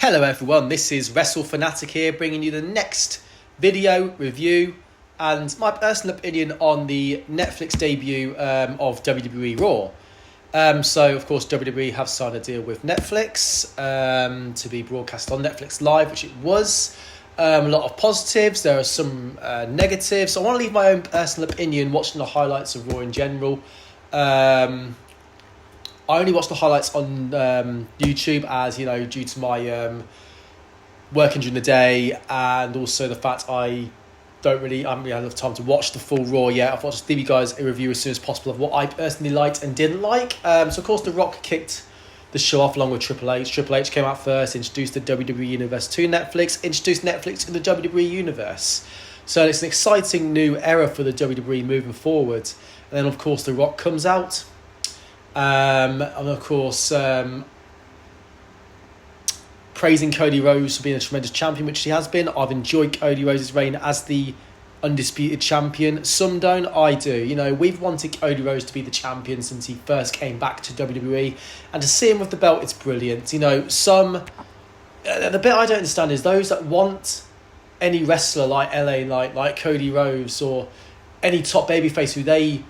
Hello everyone, this is Wrestle Fanatic here, bringing you the next video review and my personal opinion on the Netflix debut of WWE Raw. So of course WWE have signed a deal with Netflix to be broadcast on Netflix Live, which it was. A lot of positives, there are some negatives. So I want to leave my own personal opinion watching the highlights of Raw in general. I only watch the highlights on YouTube as, due to my working during the day, and also the fact I haven't really had enough time to watch the full Raw yet. I thought I'd just give you guys a review as soon as possible of what I personally liked and didn't like. So of course The Rock kicked the show off along with Triple H. Triple H came out first, introduced the WWE Universe to Netflix, introduced Netflix to the WWE Universe. So it's an exciting new era for the WWE moving forward. And then of course The Rock comes out. And of course, praising Cody Rhodes for being a tremendous champion, which he has been. I've enjoyed Cody Rhodes' reign as the undisputed champion. Some don't, I do. We've wanted Cody Rhodes to be the champion since he first came back to WWE. And to see him with the belt, it's brilliant. The bit I don't understand is those that want any wrestler like LA, like Cody Rhodes, or any top babyface who they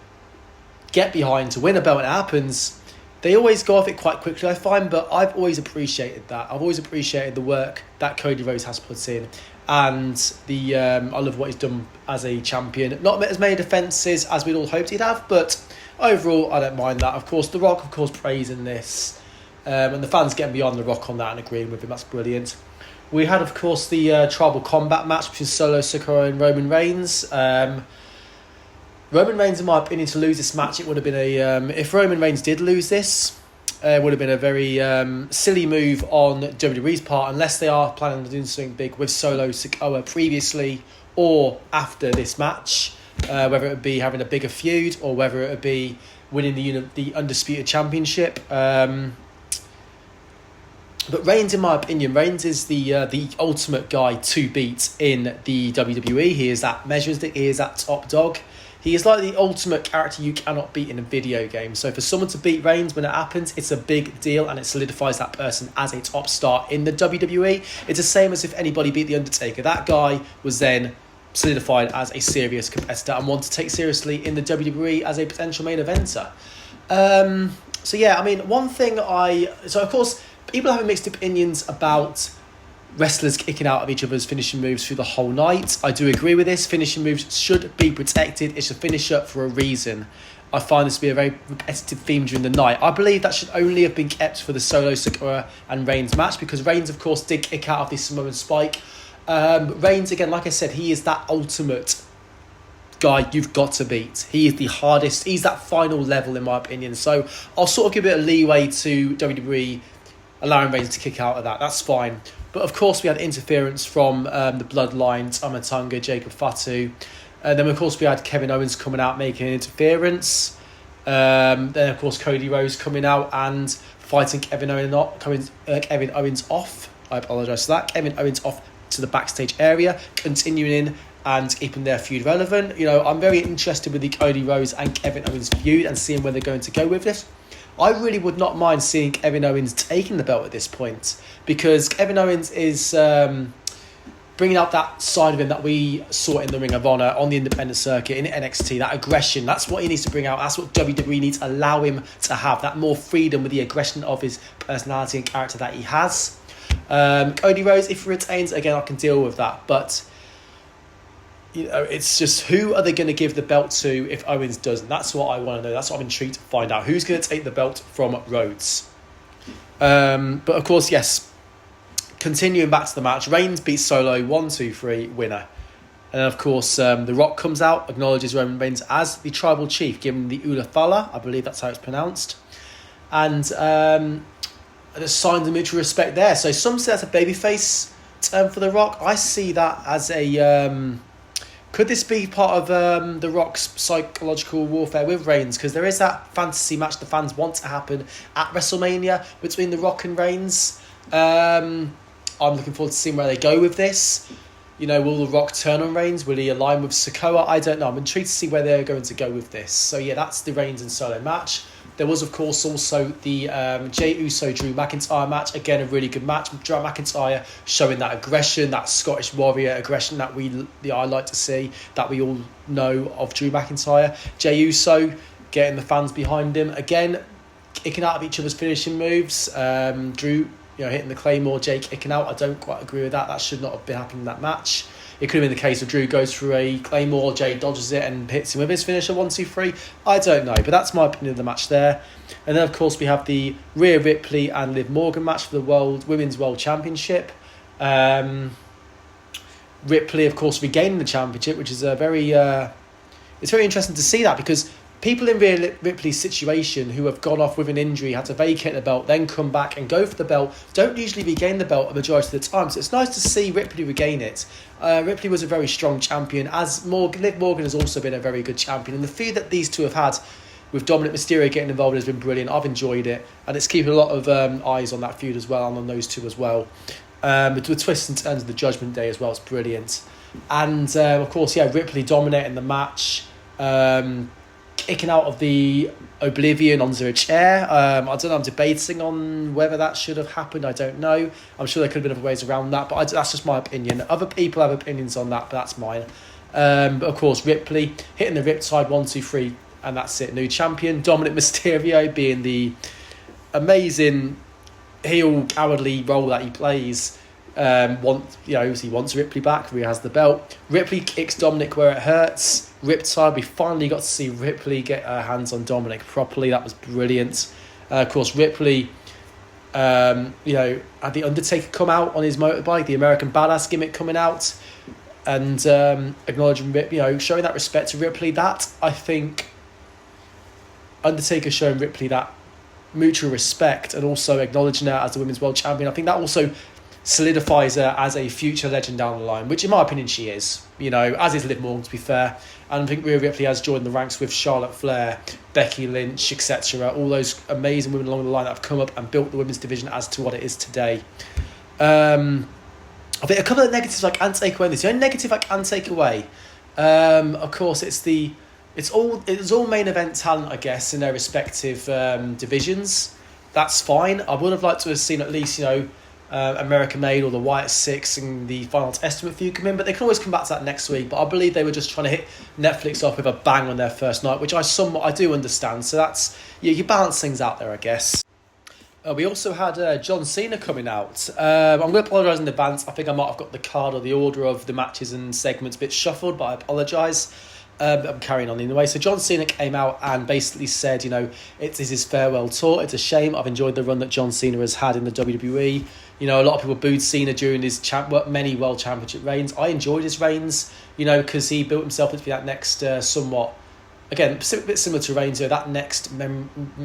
get behind to win a belt. It happens, they always go off it quite quickly, I find, but I've always appreciated that. I've always appreciated the work that Cody Rhodes has put in, and I love what he's done as a champion. Not as many defences as we'd all hoped he'd have, but overall I don't mind that. Of course The Rock, praising this, and the fans getting beyond The Rock on that and agreeing with him, that's brilliant. We had of course the tribal combat match between Solo Sikoa and Roman Reigns. Roman Reigns, in my opinion, to lose this match, it would have been if Roman Reigns did lose this, it would have been a very silly move on WWE's part, unless they are planning on doing something big with Solo Sikoa previously or after this match, whether it would be having a bigger feud or whether it would be winning the Undisputed Championship. But Reigns, in my opinion, is the ultimate guy to beat in the WWE. He is that measuring stick. He is that top dog. He is like the ultimate character you cannot beat in a video game. So for someone to beat Reigns when it happens, it's a big deal, and it solidifies that person as a top star in the WWE. It's the same as if anybody beat The Undertaker. That guy was then solidified as a serious competitor and one to take seriously in the WWE as a potential main eventer. One thing So of course, people have mixed opinions about wrestlers kicking out of each other's finishing moves through the whole night. I do agree with this. Finishing moves should be protected. It's a finisher for a reason. I find this to be a very repetitive theme during the night. I believe that should only have been kept for the Solo Sikoa and Reigns match, because Reigns, of course, did kick out of this Samoan spike. Reigns, again, like I said, he is that ultimate guy you've got to beat. He is the hardest. He's that final level, in my opinion. So I'll sort of give a bit of leeway to WWE allowing Reigns to kick out of that. That's fine. But of course, we had interference from the Bloodlines, Tama Tonga, Jacob Fatu. Then, of course, we had Kevin Owens coming out making an interference. Then, of course, Cody Rhodes coming out and fighting Kevin Owens off. I apologise for that. Kevin Owens off to the backstage area, continuing in and keeping their feud relevant. I'm very interested with the Cody Rhodes and Kevin Owens feud and seeing where they're going to go with this. I really would not mind seeing Kevin Owens taking the belt at this point, because Kevin Owens is bringing out that side of him that we saw in the Ring of Honor, on the independent circuit, in NXT, that aggression. That's what he needs to bring out. That's what WWE needs to allow him to have, that more freedom with the aggression of his personality and character that he has. Cody Rhodes, if he retains, again, I can deal with that. But it's just, who are they going to give the belt to if Owens doesn't? That's what I want to know. That's what I'm intrigued to find out. Who's going to take the belt from Rhodes? But of course, yes, continuing back to the match, Reigns beats Solo, 1-2-3, winner. And of course, The Rock comes out, acknowledges Roman Reigns as the tribal chief, giving the Ula Fala, I believe that's how it's pronounced. And there's signs of mutual respect there. So some say that's a babyface term for The Rock. I see that as a... could this be part of The Rock's psychological warfare with Reigns? Because there is that fantasy match the fans want to happen at WrestleMania between The Rock and Reigns. I'm looking forward to seeing where they go with this. Will The Rock turn on Reigns? Will he align with Sikoa? I don't know. I'm intrigued to see where they're going to go with this. So yeah, that's the Reigns and Solo match. There was, of course, also the Jey Uso Drew McIntyre match. Again, a really good match. Drew McIntyre showing that aggression, that Scottish warrior aggression that I like to see, that we all know of Drew McIntyre. Jey Uso getting the fans behind him. Again, kicking out of each other's finishing moves. Drew, hitting the Claymore, Jake kicking out. I don't quite agree with that. That should not have been happening in that match. It could have been the case of Drew goes through a Claymore, Jay dodges it and hits him with his finisher, 1, 2, 3. I don't know, but that's my opinion of the match there. And then, of course, we have the Rhea Ripley and Liv Morgan match for the Women's World Championship. Ripley, of course, regaining the championship, which is it's very interesting to see that, because people in Rhea Ripley's situation who have gone off with an injury, had to vacate the belt, then come back and go for the belt, don't usually regain the belt a majority of the time. So it's nice to see Ripley regain it. Ripley was a very strong champion, as Liv Morgan has also been a very good champion. And the feud that these two have had with Dominic Mysterio getting involved has been brilliant. I've enjoyed it. And it's keeping a lot of eyes on that feud as well, and on those two as well. But the twists and turns of the Judgment Day as well, it's brilliant. And, of course, Ripley dominating the match. Kicking out of the Oblivion onto a chair. I don't know, I'm debating on whether that should have happened. I don't know. I'm sure there could have been other ways around that, but that's just my opinion. Other people have opinions on that, but that's mine. But of course, Ripley hitting the Riptide, 1, 2, 3, and that's it. New champion. Dominic Mysterio being the amazing heel cowardly role that he plays. He wants Ripley back. He has the belt. Ripley kicks Dominic where it hurts. Riptide, we finally got to see Ripley get her hands on Dominic properly. That was brilliant. Of course, Ripley, had the Undertaker come out on his motorbike, the American Badass gimmick coming out, and acknowledging, showing that respect to Ripley. That, I think, Undertaker showing Ripley that mutual respect and also acknowledging her as the Women's World Champion. I think that also solidifies her as a future legend down the line, which in my opinion she is, as is Liv Morgan, to be fair. And I think Rhea Ripley has joined the ranks with Charlotte Flair, Becky Lynch, etc. All those amazing women along the line that have come up and built the women's division as to what it is today. I think a couple of negatives I can take away. The only negative I can take away, of course, it's all main event talent, I guess, in their respective divisions. That's fine. I would have liked to have seen at least, American Made or the Wyatt Six and the Final Testament feud come in, but they can always come back to that next week. But I believe they were just trying to hit Netflix off with a bang on their first night, which I do understand. So that's, you balance things out there, I guess. We also had John Cena coming out. I'm going to apologise in advance. I think I might have got the card or the order of the matches and segments a bit shuffled, but I apologise. I'm carrying on anyway. So John Cena came out and basically said, it is his farewell tour. It's a shame. I've enjoyed the run that John Cena has had in the WWE. A lot of people booed Cena during his many World Championship reigns. I enjoyed his reigns, because he built himself to be that next somewhat, again, a bit similar to Reigns, that next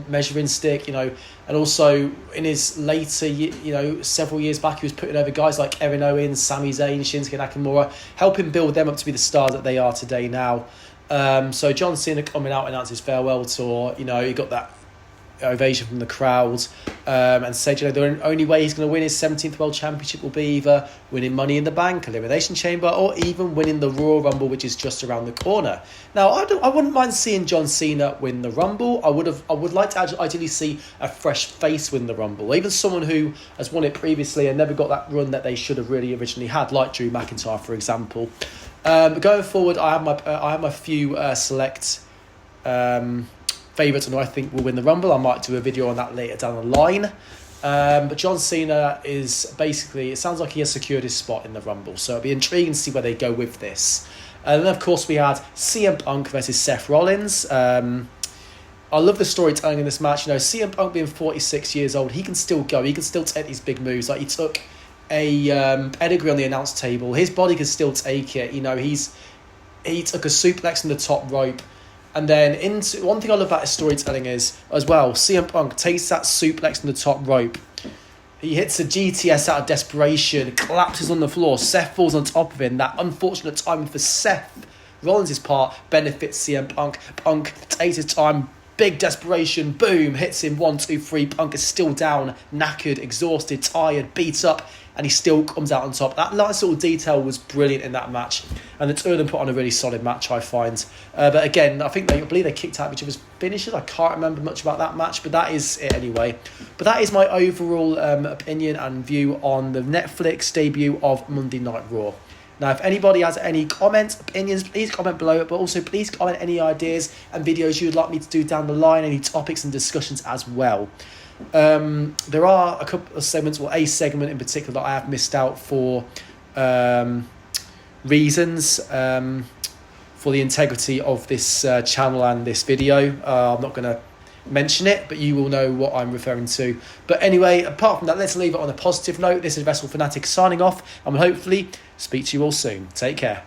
measuring stick, and also in his later, several years back, he was putting over guys like Kevin Owens, Sami Zayn, Shinsuke Nakamura, helping build them up to be the stars that they are today now. So John Cena coming out and announced his farewell tour, he got that ovation from the crowd, and said, the only way he's going to win his 17th World Championship will be either winning Money in the Bank, Elimination Chamber, or even winning the Royal Rumble, which is just around the corner. Now, I wouldn't mind seeing John Cena win the Rumble. I would like to ideally see a fresh face win the Rumble, even someone who has won it previously and never got that run that they should have really originally had, like Drew McIntyre, for example. Going forward, I have my few select favourites and who I think will win the Rumble. I might do a video on that later down the line. But John Cena is basically, it sounds like he has secured his spot in the Rumble. So it'll be intriguing to see where they go with this. And then, of course, we had CM Punk versus Seth Rollins. I love the storytelling in this match. CM Punk being 46 years old, he can still go. He can still take these big moves. Like, he took a pedigree on the announce table. His body can still take it. He took a suplex in the top rope. And then one thing I love about his storytelling is, as well, CM Punk takes that suplex on the top rope. He hits a GTS out of desperation, collapses on the floor. Seth falls on top of him. That unfortunate timing for Seth Rollins' part benefits CM Punk. Punk takes his time, Big desperation, boom, hits him, 1, 2, 3. Punk is still down, knackered, exhausted, tired, beat up, and he still comes out on top. That nice little detail was brilliant in that match, and the two of them put on a really solid match, I find. But again, I believe they kicked out each other's finishes. I can't remember much about that match, but that is it anyway. But that is my overall opinion and view on the Netflix debut of Monday Night Raw. Now, if anybody has any comments, opinions, please comment below. But also, please comment any ideas and videos you would like me to do down the line, any topics and discussions as well. There are a couple of segments, or a segment in particular, that I have missed out for reasons for the integrity of this channel and this video. I'm not going to mention it, but you will know what I'm referring to. But anyway, apart from that, let's leave it on a positive note. This is Wrestle Fanatic signing off, and we'll hopefully speak to you all soon. Take care.